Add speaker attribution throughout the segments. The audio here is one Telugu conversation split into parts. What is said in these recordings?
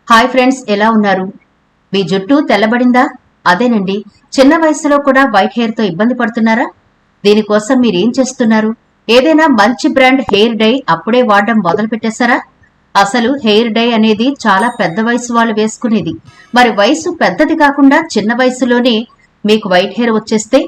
Speaker 1: హాయ్ ఫ్రెండ్స్, ఎలా ఉన్నారు? మీ జుట్టు తెల్లబడిందా? అదేనండి, చిన్న వయసులో కూడా వైట్ హెయిర్ తో ఇబ్బంది పడుతున్నారా? దీనికోసం మీరేం చేస్తున్నారు? ఏదైనా మంచి బ్రాండ్ హెయిర్ డై అప్పుడే వాడడం మొదలు పెట్టేశారా? అసలు హెయిర్ డై అనేది చాలా పెద్ద వయసు వాళ్ళు వేసుకునేది. మరి వయసు పెద్దది కాకుండా చిన్న వయసులోనే మీకు వైట్ హెయిర్ వచ్చేస్తే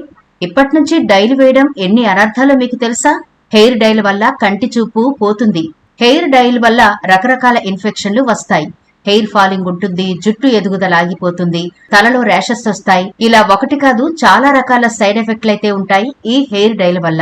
Speaker 1: ఇప్పటి నుంచి డైలు వేయడం ఎన్ని అనర్థాలో మీకు తెలుసా? హెయిర్ డైల వల్ల కంటి చూపు పోతుంది. హెయిర్ డైల వల్ల రకరకాల ఇన్ఫెక్షన్లు వస్తాయి. హెయిర్ ఫాలింగ్ ఉంటుంది, జుట్టు ఎదుగుదల ఆగిపోతుంది, తలలో ర్యాషెస్ వస్తాయి. ఇలా ఒకటి కాదు, చాలా రకాల సైడ్ ఎఫెక్ట్లు అయితే ఉంటాయి ఈ హెయిర్ డైల వల్ల.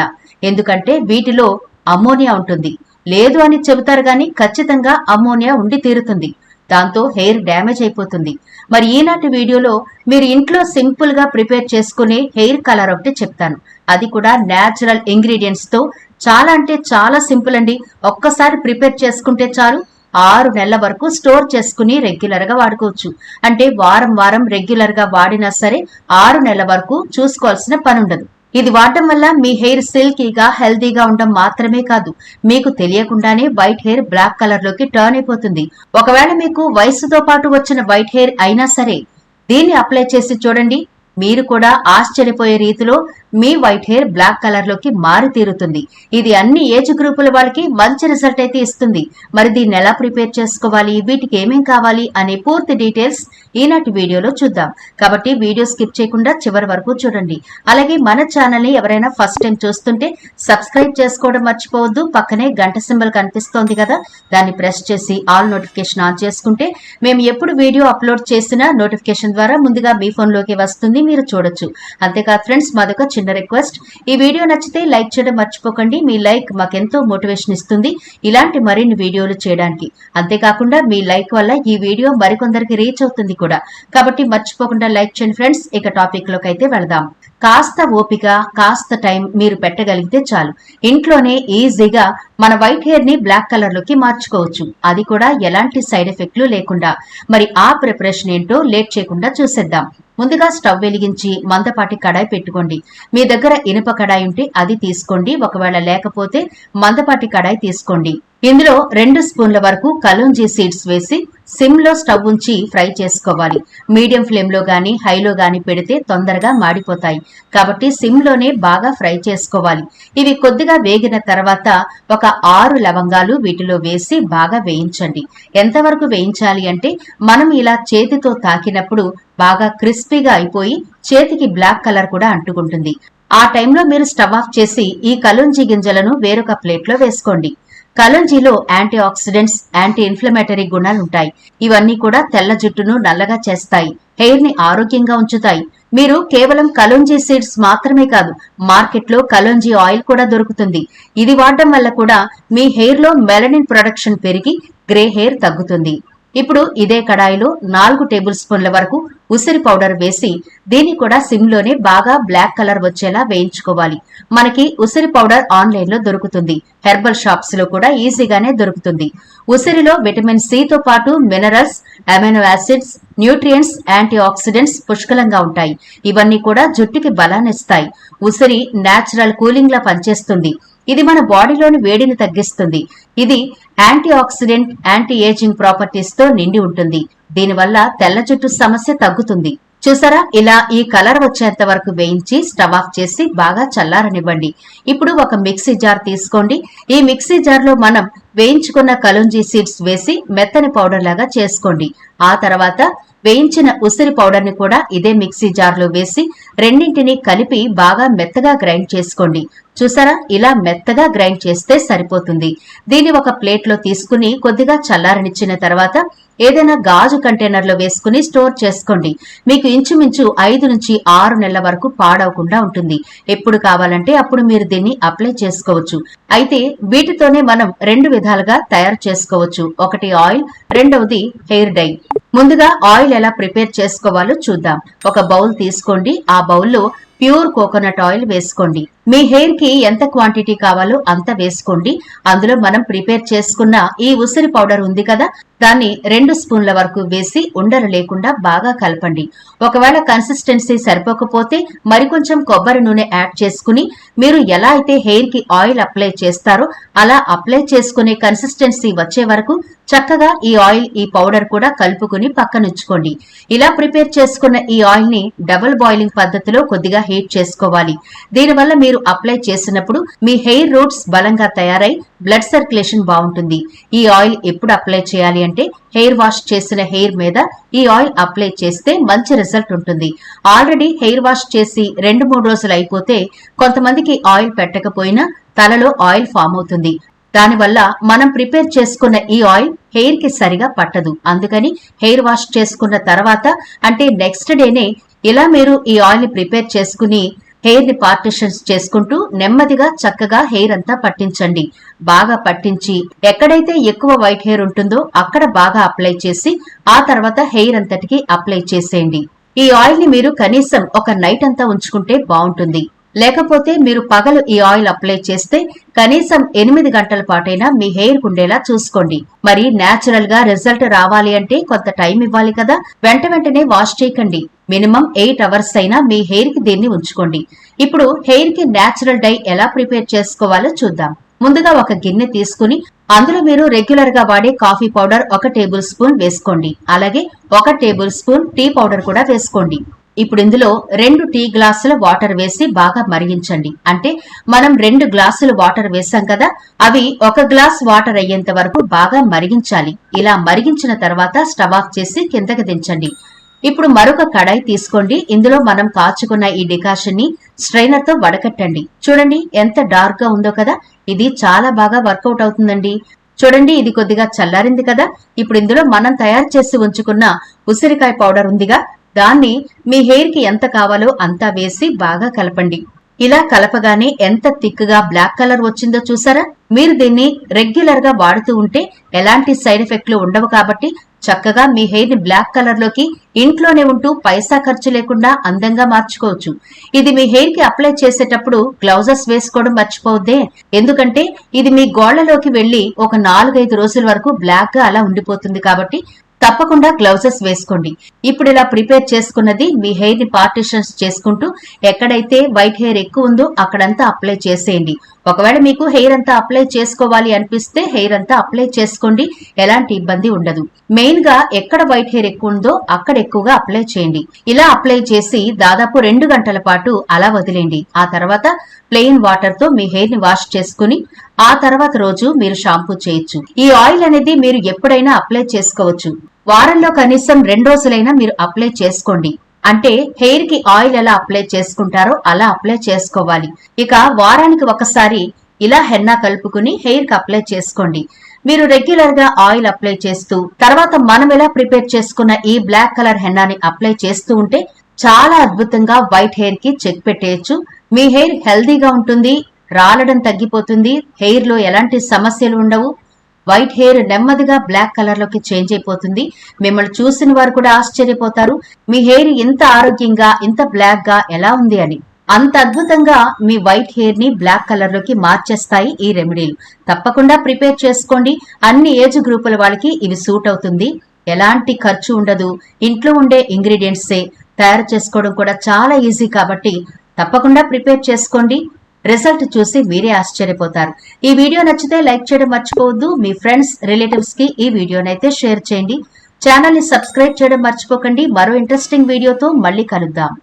Speaker 1: ఎందుకంటే వీటిలో అమ్మోనియా ఉంటుంది. లేదు అని చెబుతారు గాని ఖచ్చితంగా అమ్మోనియా ఉండి తీరుతుంది. దాంతో హెయిర్ డ్యామేజ్ అయిపోతుంది. మరి ఈనాటి వీడియోలో మీరు ఇంట్లో సింపుల్ గా ప్రిపేర్ చేసుకునే హెయిర్ కలర్ ఒకటి చెప్తాను. అది కూడా న్యాచురల్ ఇంగ్రీడియంట్స్ తో. చాలా అంటే చాలా సింపుల్ అండి. ఒక్కసారి ప్రిపేర్ చేసుకుంటే చాలు, 6 నెలల వరకు స్టోర్ చేసుకుని రెగ్యులర్ గా వాడుకోవచ్చు. అంటే వారం వారం రెగ్యులర్ గా వాడినా సరే 6 నెలల వరకు చూసుకోవాల్సిన పని ఉండదు. ఇది వాడటం వల్ల మీ హెయిర్ సిల్కీగా హెల్దీగా ఉండడం మాత్రమే కాదు, మీకు తెలియకుండానే వైట్ హెయిర్ బ్లాక్ కలర్ లోకి టర్న్ అయిపోతుంది. ఒకవేళ మీకు వయసుతో పాటు వచ్చిన వైట్ హెయిర్ అయినా సరే దీన్ని అప్లై చేసి చూడండి, మీరు కూడా ఆశ్చర్యపోయే రీతిలో మీ వైట్ హెయిర్ బ్లాక్ కలర్ లోకి మారి తీరుతుంది. ఇది అన్ని ఏజ్ గ్రూపుల వాళ్ళకి మంచి రిజల్ట్ అయితే ఇస్తుంది. మరి దీన్ని ఎలా ప్రిపేర్ చేసుకోవాలి, వీటికి ఏమేం కావాలి అనే పూర్తి డీటెయిల్స్ ఈనాటి వీడియోలో చూద్దాం. కాబట్టి వీడియో స్కిప్ చేయకుండా చివరి వరకు చూడండి. అలాగే మన ఛానల్ ని ఎవరైనా ఫస్ట్ టైం చూస్తుంటే సబ్స్క్రైబ్ చేసుకోవడం మర్చిపోవద్దు. పక్కనే గంట సింబల్ కనిపిస్తోంది కదా, దాన్ని ప్రెస్ చేసి ఆల్ నోటిఫికేషన్ ఆన్ చేసుకుంటే మేము ఎప్పుడు వీడియో అప్లోడ్ చేసినా నోటిఫికేషన్ ద్వారా ముందుగా మీ ఫోన్ లోకి వస్తుంది, మీరు చూడొచ్చు. అంతేకాదు ఫ్రెండ్స్, మాదొక చిన్న రిక్వెస్ట్, ఈ వీడియో నచ్చితే లైక్ చేయడం మర్చిపోకండి. మీ లైక్ మాకెంతో మోటివేషన్ ఇస్తుంది ఇలాంటి మరిన్ని వీడియోలు చేయడానికి. అంతేకాకుండా మీ లైక్ వల్ల ఈ వీడియో మరికొందరికి రీచ్ అవుతుంది కూడా. కాబట్టి మర్చిపోకుండా లైక్ చేయండి ఫ్రెండ్స్. ఇక టాపిక్ లోకి అయితే వెళదాం. కాస్త ఓపిక, కాస్త టైం మీరు పెట్టగలిగితే చాలు, ఇంట్లోనే ఈజీగా మన వైట్ హెయిర్ ని బ్లాక్ కలర్ లోకి మార్చుకోవచ్చు. అది కూడా ఎలాంటి సైడ్ ఎఫెక్ట్లు లేకుండా. మరి ఆ ప్రిపరేషన్ ఏంటో లేట్ చేయకుండా చూసేద్దాం. ముందుగా స్టవ్ వెలిగించి మందపాటి కడాయి పెట్టుకోండి. మీ దగ్గర ఇనుప కడాయి ఉంటే అది తీసుకోండి, ఒకవేళ లేకపోతే మందపాటి కడాయి తీసుకోండి. ఇందులో 2 స్పూన్ల వరకు కలోంజీ సీడ్స్ వేసి సిమ్ లో స్టవ్ ఉంచి ఫ్రై చేసుకోవాలి. మీడియం ఫ్లేమ్ లో గాని హైలో గాని పెడితే తొందరగా మాడిపోతాయి. కాబట్టి సిమ్ లోనే బాగా ఫ్రై చేసుకోవాలి. ఇవి కొద్దిగా వేగిన తర్వాత ఒక 6 లవంగాలు వీటిలో వేసి బాగా వేయించండి. ఎంతవరకు వేయించాలి అంటే మనం ఇలా చేతితో తాకినప్పుడు బాగా క్రిస్పీగా అయిపోయి చేతికి బ్లాక్ కలర్ కూడా అంటుకుంటుంది. ఆ టైంలో మీరు స్టవ్ ఆఫ్ చేసి ఈ కలోంజీ గింజలను వేరొక ప్లేట్ లో వేసుకోండి. కలోంజీలో యాంటీ ఆక్సిడెంట్స్, యాంటీ ఇన్ఫ్లమేటరీ గుణాలు ఉంటాయి. ఇవన్నీ కూడా తెల్ల జుట్టును నల్లగా చేస్తాయి, హెయిర్ ని ఆరోగ్యంగా ఉంచుతాయి. మీరు కేవలం కలోంజీ సీడ్స్ మాత్రమే కాదు, మార్కెట్ లో కలోంజీ ఆయిల్ కూడా దొరుకుతుంది. ఇది వాడడం వల్ల కూడా మీ హెయిర్ లో మెలనిన్ ప్రొడక్షన్ పెరిగి గ్రే హెయిర్ తగ్గుతుంది. ఇప్పుడు ఇదే కడాయిలో 4 టేబుల్ స్పూన్ల వరకు ఉసిరి పౌడర్ వేసి దీన్ని కూడా సిమ్ లోనే బాగా బ్లాక్ కలర్ వచ్చేలా వేయించుకోవాలి. మనకి ఉసిరి పౌడర్ ఆన్లైన్ లో దొరుకుతుంది, హెర్బల్ షాప్స్ లో కూడా ఈజీగానే దొరుకుతుంది. ఉసిరిలో విటమిన్ సి తో పాటు minerals, amino acids, nutrients, antioxidants పుష్కలంగా ఉంటాయి. ఇవన్నీ కూడా జుట్టుకి బలాన్నిస్తాయి. ఉసిరి నేచురల్ కూలింగ్ లా పనిచేస్తుంది. ఇది మన బాడీలోని వేడిని తగ్గిస్తుంది. ఇది anti oxidant, anti ageing properties తో నిండి ఉంటుంది. దీనివల్ల తెల్ల జుట్టు సమస్య తగ్గుతుంది. చూసారా, ఇలా ఈ కలర్ వచ్చేంత వరకు వేయించి స్టవ్ ఆఫ్ చేసి బాగా చల్లారనివ్వండి. ఇప్పుడు ఒక మిక్సీ జార్ తీసుకోండి. ఈ మిక్సీ జార్ లో మనం వేయించుకున్న కలోంజీ సీడ్స్ వేసి మెత్తని పౌడర్ లాగా చేసుకోండి. ఆ తర్వాత వేయించిన ఉసిరి పౌడర్ ని కూడా ఇదే మిక్సీ జార్ లో వేసి రెండింటిని కలిపి బాగా మెత్తగా గ్రైండ్ చేసుకోండి. చూసారా, ఇలా మెత్తగా గ్రైండ్ చేస్తే సరిపోతుంది. దీన్ని ఒక ప్లేట్ లో తీసుకుని కొద్దిగా చల్లారనిచ్చిన తర్వాత ఏదైనా గాజు కంటైనర్ లో వేసుకుని స్టోర్ చేసుకోండి. మీకు ఇంచుమించు 5 నుంచి 6 నెలల వరకు పాడవకుండా ఉంటుంది. ఎప్పుడు కావాలంటే అప్పుడు మీరు దీన్ని అప్లై చేసుకోవచ్చు. అయితే వీటితోనే మనం 2 విధాలుగా తయారు చేసుకోవచ్చు. ఒకటి ఆయిల్, రెండవది హెయిర్ డై. ముందుగా ఆయిల్ ఎలా ప్రిపేర్ చేసుకోవాలో చూద్దాం. ఒక బౌల్ తీసుకోండి. ఆ బౌల్లో ప్యూర్ కోకోనట్ ఆయిల్ వేసుకోండి. మీ హెయిర్ కి ఎంత క్వాంటిటీ కావాలో అంత వేసుకోండి. అందులో మనం ప్రిపేర్ చేసుకున్న ఈ ఉసిరి పౌడర్ ఉంది కదా, దాన్ని 2 స్పూన్ల వరకు వేసి ఉండలు లేకుండా బాగా కలపండి. ఒకవేళ కన్సిస్టెన్సీ సరిపోకపోతే మరికొంచెం కొబ్బరి నూనె యాడ్ చేసుకుని మీరు ఎలా అయితే హెయిర్ కి ఆయిల్ అప్లై చేస్తారో అలా అప్లై చేసుకునే కన్సిస్టెన్సీ వచ్చే వరకు చక్కగా ఈ ఆయిల్ ఈ పౌడర్ కూడా కలుపుకుని పక్కనుంచుకోండి. ఇలా ప్రిపేర్ చేసుకున్న ఈ ఆయిల్ ని డబుల్ బాయిలింగ్ పద్ధతిలో కొద్దిగా హీట్ చేసుకోవాలి. దీనివల్ల మీరు అప్లై చేసినప్పుడు మీ హెయిర్ రూట్స్ బలంగా తయారై బ్లడ్ సర్క్యులేషన్ బాగుంటుంది. ఈ ఆయిల్ ఎప్పుడు అప్లై చేయాలి అంటే హెయిర్ వాష్ చేసిన హెయిర్ మీద ఈ ఆయిల్ అప్లై చేస్తే మంచి రిజల్ట్ ఉంటుంది. ఆల్రెడీ హెయిర్ వాష్ చేసి 2-3 రోజులు అయిపోతే కొంతమందికి ఆయిల్ పెట్టకపోయినా తలలో ఆయిల్ ఫామ్ అవుతుంది. దానివల్ల మనం ప్రిపేర్ చేసుకున్న ఈ ఆయిల్ హెయిర్ కి సరిగా పట్టదు. అందుకని హెయిర్ వాష్ చేసుకున్న తర్వాత అంటే నెక్స్ట్ డేనే ఇలా మీరు ఈ ఆయిల్ ని ప్రిపేర్ చేసుకుని హెయిర్ ని పార్టిషన్స్ చేసుకుంటూ నెమ్మదిగా చక్కగా హెయిర్ అంతా పట్టించండి. బాగా పట్టించి ఎక్కడైతే ఎక్కువ వైట్ హెయిర్ ఉంటుందో అక్కడ బాగా అప్లై చేసి ఆ తర్వాత హెయిర్ అంతటికి అప్లై చేసేయండి. ఈ ఆయిల్ ని మీరు కనీసం ఒక నైట్ అంతా ఉంచుకుంటే బాగుంటుంది. లేకపోతే మీరు పగలు ఈ ఆయిల్ అప్లై చేస్తే కనీసం 8 గంటల పాటైనా మీ హెయిర్ ఉండేలా చూసుకోండి. మరి నేచురల్ గా రిజల్ట్ రావాలి అంటే కొంత టైం ఇవ్వాలి కదా. వెంటనే వాష్ చేయకండి. మినిమం 8 అవర్స్ అయినా మీ హెయిర్ కి దీన్ని ఉంచుకోండి. ఇప్పుడు హెయిర్ కి నేచురల్ డై ఎలా ప్రిపేర్ చేసుకోవాలో చూద్దాం. ముందుగా ఒక గిన్నె తీసుకుని అందులో మీరు రెగ్యులర్ గా వాడే కాఫీ పౌడర్ 1 టేబుల్ స్పూన్ వేసుకోండి. అలాగే 1 టేబుల్ స్పూన్ టీ పౌడర్ కూడా వేసుకోండి. ఇప్పుడు ఇందులో 2 టీ గ్లాసుల వాటర్ వేసి బాగా మరిగించండి. అంటే మనం 2 గ్లాసులు వాటర్ వేసాం కదా, అవి 1 గ్లాస్ వాటర్ అయ్యేంత వరకు బాగా మరిగించాలి. ఇలా మరిగించిన తర్వాత స్టవ్ ఆఫ్ చేసి కిందకి దించండి. ఇప్పుడు మరొక కడాయి తీసుకోండి. ఇందులో మనం కాచుకున్న ఈ డికాషన్ ని స్ట్రైనర్ తో వడకట్టండి. చూడండి ఎంత డార్క్ గా ఉందో కదా, ఇది చాలా బాగా వర్కౌట్ అవుతుందండి. చూడండి ఇది కొద్దిగా చల్లారింది కదా. ఇప్పుడు ఇందులో మనం తయారు చేసి ఉంచుకున్న ఉసిరికాయ పౌడర్ ఉందిగా, దాన్ని మీ హెయిర్ కి ఎంత కావాలో అంతా వేసి బాగా కలపండి. ఇలా కలపగానే ఎంత థిక్ గా బ్లాక్ కలర్ వచ్చిందో చూసారా. మీరు దీన్ని రెగ్యులర్ గా వాడుతూ ఉంటే ఎలాంటి సైడ్ ఎఫెక్ట్లు ఉండవు కాబట్టి చక్కగా మీ హెయిర్ ని బ్లాక్ కలర్ లోకి ఇంట్లోనే ఉంటూ పైసా ఖర్చు లేకుండా అందంగా మార్చుకోవచ్చు. ఇది మీ హెయిర్ కి అప్లై చేసేటప్పుడు గ్లౌజెస్ వేసుకోవడం మర్చిపోవద్దే. ఎందుకంటే ఇది మీ గోళ్లలోకి వెళ్లి ఒక 4-5 రోజుల వరకు బ్లాక్ గా అలా ఉండిపోతుంది కాబట్టి తప్పకుండా గ్లౌజెస్ వేసుకోండి. ఇప్పుడు ఇలా ప్రిపేర్ చేసుకున్నది మీ హెయిర్ ని పార్టిషన్స్ చేసుకుంటూ ఎక్కడైతే వైట్ హెయిర్ ఎక్కువ ఉందో అక్కడంతా అప్లై చేసేయండి. ఒకవేళ మీకు హెయిర్ అంతా అప్లై చేసుకోవాలి అనిపిస్తే హెయిర్ అంతా అప్లై చేసుకోండి, ఎలాంటి ఇబ్బంది ఉండదు. మెయిన్ గా ఎక్కడ వైట్ హెయిర్ ఎక్కువ ఉందో అక్కడ ఎక్కువగా అప్లై చేయండి. ఇలా అప్లై చేసి దాదాపు 2 గంటల పాటు అలా వదిలేండి. ఆ తర్వాత ప్లెయిన్ వాటర్ తో మీ హెయిర్ ని వాష్ చేసుకుని ఆ తర్వాత రోజు మీరు షాంపూ చేయొచ్చు. ఈ ఆయిల్ అనేది మీరు ఎప్పుడైనా అప్లై చేసుకోవచ్చు. వారంలో కనీసం 2 రోజులైనా మీరు అప్లై చేసుకోండి. అంటే హెయిర్ కి ఆయిల్ ఎలా అప్లై చేసుకుంటారో అలా అప్లై చేసుకోవాలి. ఇక వారానికి ఒకసారి ఇలా హెన్నా కలుపుకుని హెయిర్ కి అప్లై చేసుకోండి. మీరు రెగ్యులర్ గా ఆయిల్ అప్లై చేస్తూ తర్వాత మనం ఎలా ప్రిపేర్ చేసుకున్న ఈ బ్లాక్ కలర్ హెన్నాని అప్లై చేస్తూ ఉంటే చాలా అద్భుతంగా వైట్ హెయిర్ కి చెక్ పెట్టేయచ్చు. మీ హెయిర్ హెల్దీగా ఉంటుంది, రాలడం తగ్గిపోతుంది, హెయిర్ లో ఎలాంటి సమస్యలు ఉండవు. వైట్ హెయిర్ నెమ్మదిగా బ్లాక్ కలర్ లోకి చేంజ్ అయిపోతుంది. మిమ్మల్ని చూసిన వారు కూడా ఆశ్చర్యపోతారు, మీ హెయిర్ ఇంత ఆరోగ్యంగా ఇంత బ్లాక్ గా ఎలా ఉంది అని. అంత అద్భుతంగా మీ వైట్ హెయిర్ ని బ్లాక్ కలర్ లోకి మార్చేస్తాయి ఈ రెమెడీలు. తప్పకుండా ప్రిపేర్ చేసుకోండి. అన్ని ఏజ్ గ్రూపుల వాళ్ళకి ఇవి సూట్ అవుతుంది. ఎలాంటి ఖర్చు ఉండదు. ఇంట్లో ఉండే ఇంగ్రీడియంట్సే తయారు చేసుకోవడం కూడా చాలా ఈజీ కాబట్టి తప్పకుండా ప్రిపేర్ చేసుకోండి. రిజల్ట్ చూసి మీరే ఆశ్చర్యపోతారు. ఈ వీడియో నచ్చితే లైక్ చేయడం మర్చిపోవద్దు. మీ ఫ్రెండ్స్ రిలేటివ్స్ కి ఈ వీడియోనైతే షేర్ చేయండి. ఛానల్ ని సబ్స్క్రైబ్ చేయడం మర్చిపోకండి. మరో ఇంట్రెస్టింగ్ వీడియోతో మళ్ళీ కలుద్దాం.